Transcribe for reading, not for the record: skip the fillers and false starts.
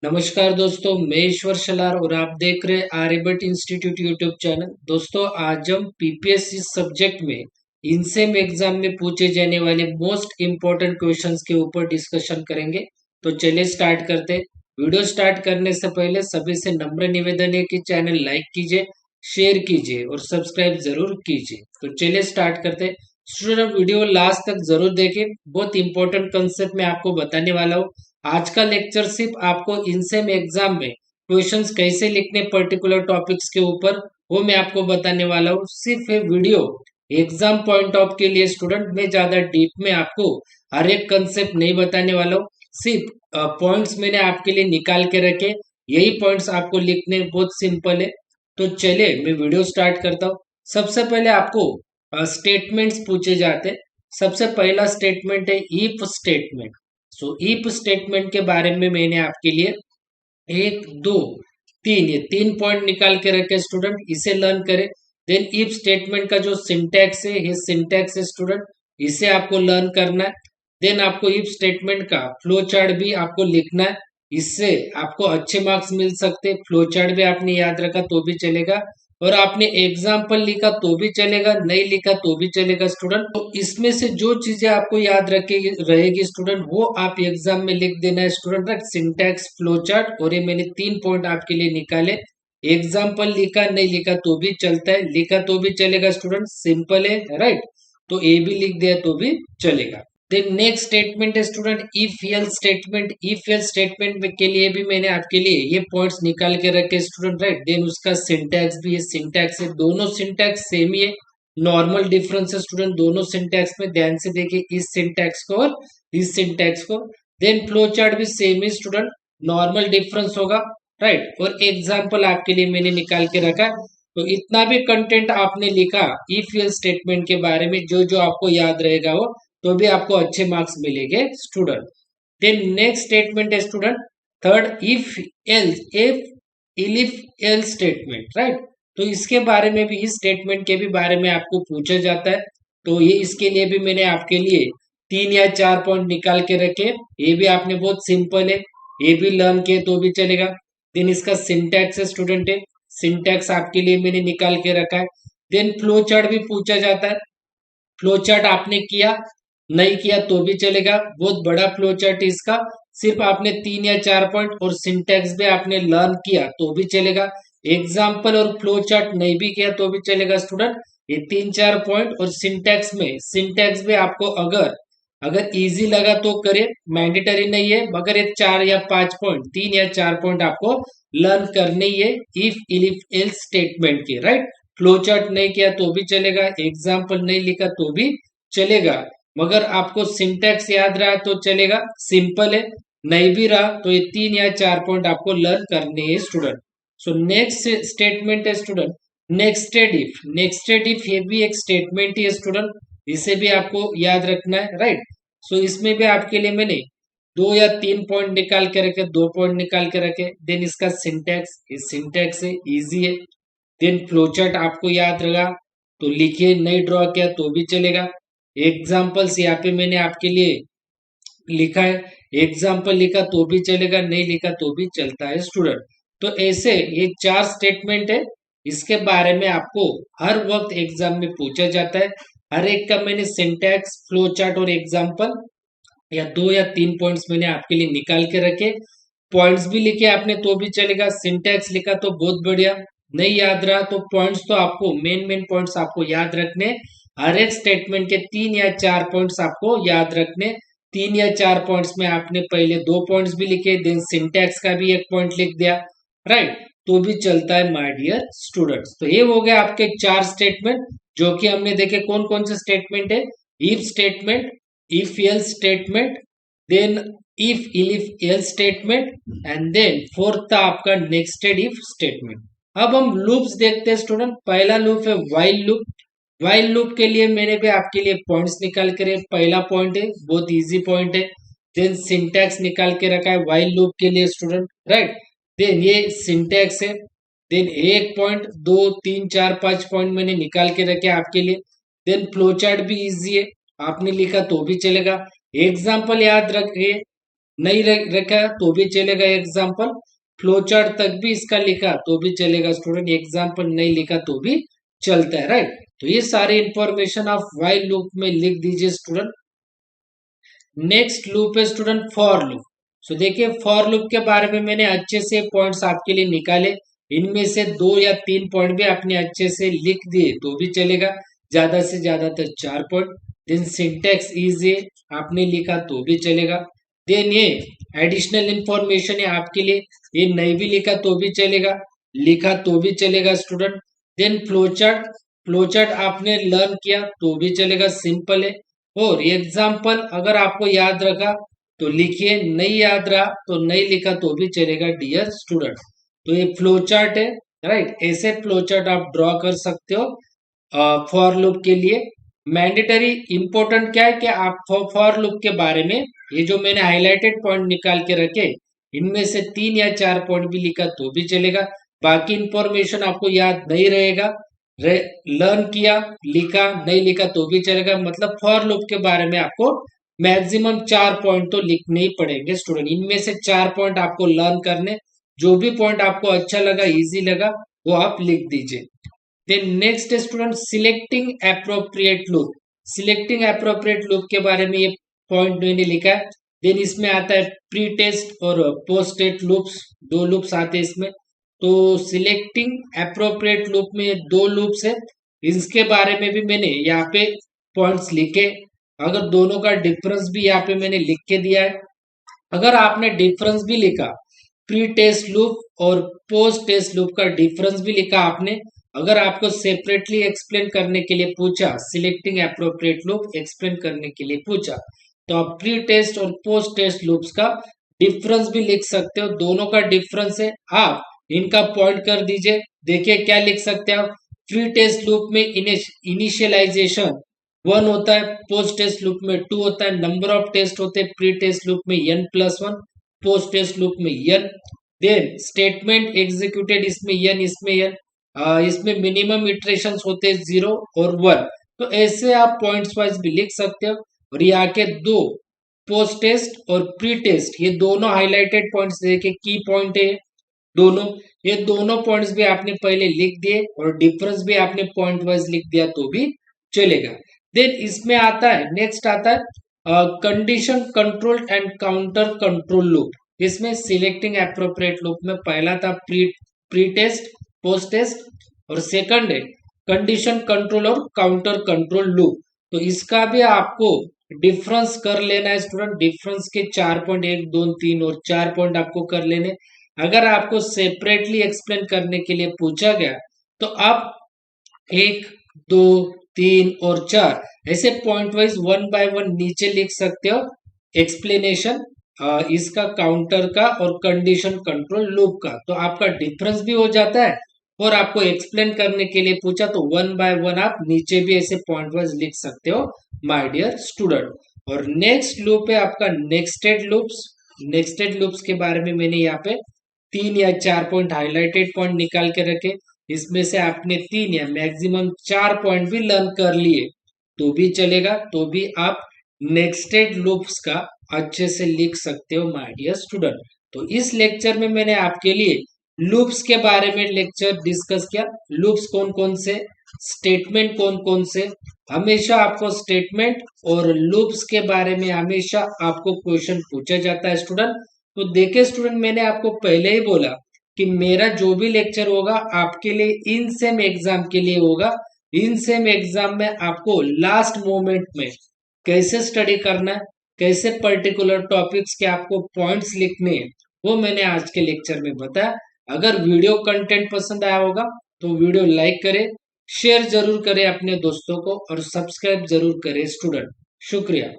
नमस्कार दोस्तों, मैं ईश्वर शलार और आप देख रहे हैं आर्यभट्ट इंस्टीट्यूट यूट्यूब चैनल। दोस्तों, आज हम पीपीएससी सब्जेक्ट में इनसेम एग्जाम में पूछे जाने वाले मोस्ट इम्पोर्टेंट क्वेश्चंस के ऊपर डिस्कशन करेंगे। तो चलिए स्टार्ट करते हैं। वीडियो स्टार्ट करने से पहले सभी से नम्र निवेदन है कि चैनल लाइक कीजिए, शेयर कीजिए और सब्सक्राइब जरूर कीजिए। तो चलिए स्टार्ट करते हैं। स्टूडेंट, वीडियो लास्ट तक जरूर देखें, बहुत इंपॉर्टेंट कंसेप्ट मैं आपको बताने वाला हूँ। आज का लेक्चर सिर्फ आपको इनसेम एग्जाम में क्वेश्चंस कैसे लिखने पर्टिकुलर टॉपिक्स के ऊपर, वो मैं आपको बताने वाला हूँ। सिर्फ ये वीडियो एग्जाम पॉइंट ऑफ के लिए स्टूडेंट, मैं ज्यादा डीप में आपको हर एक कंसेप्ट नहीं बताने वाला हूँ। सिर्फ पॉइंट्स मैंने आपके लिए निकाल के रखे, यही पॉइंट्स आपको लिखने बहुत सिंपल है। तो चलिए मैं वीडियो स्टार्ट करता हूँ। सबसे पहले आपको स्टेटमेंट्स पूछे जाते हैं। सबसे पहला स्टेटमेंट है if statement. So if statement के बारे में मैंने आपके लिए एक दो तीन, ये तीन पॉइंट निकाल के रखे स्टूडेंट, इसे लर्न करें। देन इफ स्टेटमेंट का जो सिंटैक्स है, ये सिंटैक्स है स्टूडेंट, इसे आपको लर्न करना है। देन आपको इफ स्टेटमेंट का फ्लो चार्ट भी आपको लिखना है, इससे आपको अच्छे मार्क्स मिल सकते हैं। फ्लो चार्ट भी आपने याद रखा तो भी चलेगा, और आपने एग्जाम्पल लिखा तो भी चलेगा, नहीं लिखा तो भी चलेगा स्टूडेंट। तो इसमें से जो चीजें आपको याद रखेगी रहेगी स्टूडेंट, वो आप एग्जाम में लिख देना है student. Right, syntax, flow chart, और ये मैंने तीन पॉइंट आपके लिए निकाले। एग्जाम्पल लिखा नहीं लिखा तो भी चलता है, लिखा तो भी चलेगा स्टूडेंट, सिंपल है। राइट, तो ए भी लिख दिया तो भी चलेगा। देन नेक्स्ट स्टेटमेंट है student if L statement. If L statement के लिए भी मैंने आपके लिए ये पॉइंट्स निकाल के रखे स्टूडेंट। राइट, देन उसका सिंटैक्स भी है, सिंटैक्स है, दोनों सिंटैक्स सेम ही है। नॉर्मल डिफरेंस है स्टूडेंट दोनों सिंटैक्स में, ध्यान से देखिए इस सिंटैक्स को और इस सिंटैक्स को। देन फ्लो चार्ट भी सेम ही स्टूडेंट, नॉर्मल डिफरेंस होगा। राइट, और एग्जाम्पल आपके लिए मैंने निकाल के रखा। तो इतना भी कंटेंट आपने लिखा इफ एल स्टेटमेंट के बारे में, जो जो आपको याद रहेगा वो, तो भी आपको अच्छे मार्क्स मिलेंगे स्टूडेंट। देन नेक्स्ट स्टेटमेंट है student third if else. If L statement. Right, तो इसके बारे में भी, इस स्टेटमेंट के भी बारे में आपको पूछा जाता है। तो ये इसके लिए भी मैंने आपके लिए तीन या चार पॉइंट निकाल के रखे। ये भी आपने बहुत सिंपल है, ये भी लर्न किए तो भी चलेगा। देन इसका सिंटैक्स है स्टूडेंट, है सिंटैक्स आपके लिए मैंने निकाल के रखा है। देन फ्लो चार्ट भी पूछा जाता है। फ्लो चार्ट आपने किया नहीं किया तो भी चलेगा, बहुत बड़ा फ्लो चार्ट इसका। सिर्फ आपने तीन या चार पॉइंट और सिंटैक्स भी आपने लर्न किया तो भी चलेगा। एग्जाम्पल और फ्लो चार्ट नहीं भी किया तो भी चलेगा स्टूडेंट। ये तीन चार पॉइंट और सिंटैक्स में, सिंटैक्स भी आपको अगर अगर इजी लगा तो करे, मैंडेटरी नहीं है, मगर ये चार या पांच पॉइंट, तीन या चार पॉइंट आपको लर्न करने ही है इफ एल्स स्टेटमेंट के। राइट, फ्लो चार्ट नहीं किया तो भी चलेगा, एग्जाम्पल नहीं लिखा तो भी चलेगा, मगर आपको सिंटैक्स याद रहा तो चलेगा, सिंपल है। नहीं भी रहा तो ये तीन या चार पॉइंट आपको लर्न करने हैं स्टूडेंट। सो नेक्स्ट स्टेटमेंट है student nested if. Nested if ये भी एक स्टेटमेंट ही है स्टूडेंट, इसे भी आपको याद रखना है। राइट, सो इसमें भी आपके लिए मैंने दो या तीन पॉइंट निकाल के रखे, दो पॉइंट निकाल के रखे। देन इसका सिंटैक्स, ये सिंटैक्स है, इजी है। देन फ्लोचार्ट आपको याद रहा तो लिखिए, नहीं ड्रॉ किया तो भी चलेगा। एग्जाम्पल्स यहाँ पे मैंने आपके लिए लिखा है, एग्जाम्पल लिखा तो भी चलेगा, नहीं लिखा तो भी चलता है स्टूडेंट। तो ऐसे ये चार स्टेटमेंट है, इसके बारे में आपको हर वक्त एग्जाम में पूछा जाता है। हर एक का मैंने सिंटैक्स, फ्लो चार्ट और एग्जाम्पल या दो या तीन पॉइंट्स मैंने आपके लिए निकाल के रखे। पॉइंट्स भी लिखे आपने तो भी चलेगा, सिंटैक्स लिखा तो बहुत बढ़िया, नहीं याद रहा तो पॉइंट्स तो आपको मेन मेन पॉइंट्स आपको याद रखने। हर एक स्टेटमेंट के तीन या चार पॉइंट्स आपको याद रखने। तीन या चार पॉइंट्स में आपने पहले दो पॉइंट्स भी लिखे, देन सिंटैक्स का भी एक पॉइंट लिख दिया। राइट, तो भी चलता है माय डियर स्टूडेंट्स। तो ये हो गया आपके चार स्टेटमेंट, जो कि हमने देखे कौन कौन से स्टेटमेंट है। If statement, if else statement, then if else statement, and then fourth था आपका नेक्स्टेड इफ स्टेटमेंट। अब हम लूप्स देखते हैं स्टूडेंट। पहला लूप है व्हाइल लूप। व्हाइल लूप के लिए मैंने भी आपके लिए पॉइंट्स निकाल कर, पहला पॉइंट है, बहुत इजी पॉइंट है। देन सिंटैक्स निकाल के रखा है व्हाइल लूप के लिए स्टूडेंट। राइट, देन ये सिंटैक्स है। देन एक पॉइंट, दो, तीन, चार, पांच पॉइंट मैंने निकाल के रखे आपके लिए। देन फ्लो चार्ट भी इजी है, आपने लिखा तो भी चलेगा। एग्जाम्पल याद रखिए, नहीं रखा तो भी चलेगा एग्जाम्पल, फ्लो चार्ट तक भी इसका लिखा तो भी चलेगा स्टूडेंट, एग्जाम्पल नहीं लिखा तो भी चलता है, राइट। तो ये सारी इंफॉर्मेशन आप व्हाइल लूप में लिख दीजिए स्टूडेंट। नेक्स्ट लूप है स्टूडेंट फॉर लूप। सो देखिए फॉर लूप के बारे में मैंने अच्छे से पॉइंट्स आपके लिए निकाले, इनमें से 2 या 3 पॉइंट भी आपने अच्छे से लिख दिए तो भी चलेगा, ज्यादा से ज्यादा तो 4 पॉइंट। देन सिंटेक्स इजी है आपने लिखा तो भी चलेगा। देन ये एडिशनल इंफॉर्मेशन है आपके लिए, ये नहीं भी लिखा तो भी चलेगा, लिखा तो भी चलेगा स्टूडेंट। देन फ्लोचार्ट, फ्लोचार्ट आपने लर्न किया तो भी चलेगा, सिंपल है। और एग्जाम्पल अगर आपको याद रखा तो लिखिए, नहीं याद रहा तो नहीं लिखा तो भी चलेगा डियर स्टूडेंट। तो ये फ्लो चार्ट है, राइट। ऐसे फ्लो चार्ट आप ड्रॉ कर सकते हो फॉर लूप के लिए। मैंडेटरी इंपॉर्टेंट क्या है कि आप फॉर लूप के बारे में ये जो मैंने हाईलाइटेड पॉइंट निकाल के रखे, इनमें से 3 या 4 पॉइंट भी लिखा तो भी चलेगा, बाकी इंफॉर्मेशन आपको याद नहीं रहेगा, लर्न किया लिखा नहीं लिखा तो भी चलेगा, मतलब फॉर लूप के बारे में आपको मैक्सिमम 4 पॉइंट तो लिखने ही पड़ेंगे स्टूडेंट। इनमें से 4 पॉइंट आपको लर्न करने, जो भी पॉइंट आपको अच्छा लगा इजी लगा वो आप लिख दीजिए। Then next student selecting appropriate loop. Selecting appropriate loop के बारे में ये पॉइंट मैंने लिखा है। देन इसमें आता है प्री टेस्ट और पोस्ट टेस्ट लूप्स, 2 लूप्स आते हैं इसमें। तो सिलेक्टिंग अप्रोप्रिएट लूप में ये 2 लूप्स है, इसके बारे में भी मैंने यहाँ पे पॉइंट्स लिखे। अगर दोनों का डिफरेंस भी यहाँ पे मैंने लिख के दिया है, अगर आपने डिफरेंस भी लिखा, प्री टेस्ट लूप और पोस्ट टेस्ट लूप का डिफरेंस भी लिखा आपने, अगर आपको सेपरेटली एक्सप्लेन करने के लिए पूछा, सिलेक्टिंग अप्रोप्रिएट लूप एक्सप्लेन करने के लिए पूछा, तो आप प्री टेस्ट और पोस्ट टेस्ट लूप्स का डिफरेंस भी लिख सकते हो। दोनों का डिफरेंस है, आप इनका पॉइंट कर दीजिए। देखिए क्या लिख सकते हैं आप, प्री टेस्ट लूप में इनिशियलाइजेशन 1 होता है, पोस्ट टेस्ट लूप में 2 होता है, नंबर ऑफ टेस्ट होते हैं प्री टेस्ट लूप में n+1, पोस्ट टेस्ट लूप में n। देन स्टेटमेंट एग्जीक्यूटेड इसमें n, इसमें n, इसमें मिनिमम इटरेशंस होते हैं 0 और 1। तो ऐसे आप पॉइंट्स वाइज भी लिख सकते हो। और ये आके 2 पोस्ट टेस्ट और प्री टेस्ट, ये दोनों हाईलाइटेड पॉइंट्स देखिए की पॉइंट है दोनों, ये दोनों पॉइंट्स भी आपने पहले लिख दिए और डिफरेंस भी आपने पॉइंट वाइज लिख दिया तो भी चलेगा। देन इसमें आता है, नेक्स्ट आता है condition control and counter control loop. इसमें सिलेक्टिंग अप्रोप्रिएट लूप में पहला था प्री टेस्ट पोस्ट टेस्ट, और सेकंड है कंडीशन कंट्रोल और काउंटर कंट्रोल लूप। तो इसका भी आपको डिफरेंस कर लेना है स्टूडेंट, डिफरेंस के 4 पॉइंट, 1 2 3 और 4 पॉइंट आपको कर लेने। अगर आपको सेपरेटली एक्सप्लेन करने के लिए पूछा गया तो आप 1 2 3 और 4 ऐसे पॉइंट वाइज 1 बाय 1 नीचे लिख सकते हो एक्सप्लेनेशन इसका काउंटर का और कंडीशन कंट्रोल लूप का। तो आपका डिफरेंस भी हो जाता है और आपको एक्सप्लेन करने के लिए पूछा तो 1 बाय 1 आप नीचे भी ऐसे पॉइंट वाइज लिख सकते हो माय डियर स्टूडेंट। और नेक्स्ट लूप है आपका नेक्स्टेड लूप्स। नेक्स्टेड लूप्स के बारे में मैंने यहाँ पे 3 या 4 पॉइंट हाईलाइटेड पॉइंट निकाल के रखे, इसमें से आपने 3 या मैक्सिमम 4 पॉइंट भी लर्न कर लिए तो भी चलेगा, तो भी आप नेक्स्टेड लूप्स का अच्छे से लिख सकते हो माय डियर स्टूडेंट। तो इस लेक्चर में मैंने आपके लिए लूप्स के बारे में लेक्चर डिस्कस किया, लूप्स कौन कौन से, स्टेटमेंट कौन कौन से। हमेशा आपको स्टेटमेंट और लूप्स के बारे में हमेशा आपको क्वेश्चन पूछा जाता है स्टूडेंट। तो देखिए स्टूडेंट, मैंने आपको पहले ही बोला कि मेरा जो भी लेक्चर होगा आपके लिए इन सेम एग्जाम के लिए होगा। इन सेम एग्जाम में आपको लास्ट मोमेंट में कैसे स्टडी करना है, कैसे पर्टिकुलर टॉपिक्स के आपको पॉइंट्स लिखने हैं, वो मैंने आज के लेक्चर में बताया। अगर वीडियो कंटेंट पसंद आया होगा तो वीडियो लाइक करें, शेयर जरूर करें अपने दोस्तों को और सब्सक्राइब जरूर करें स्टूडेंट। शुक्रिया।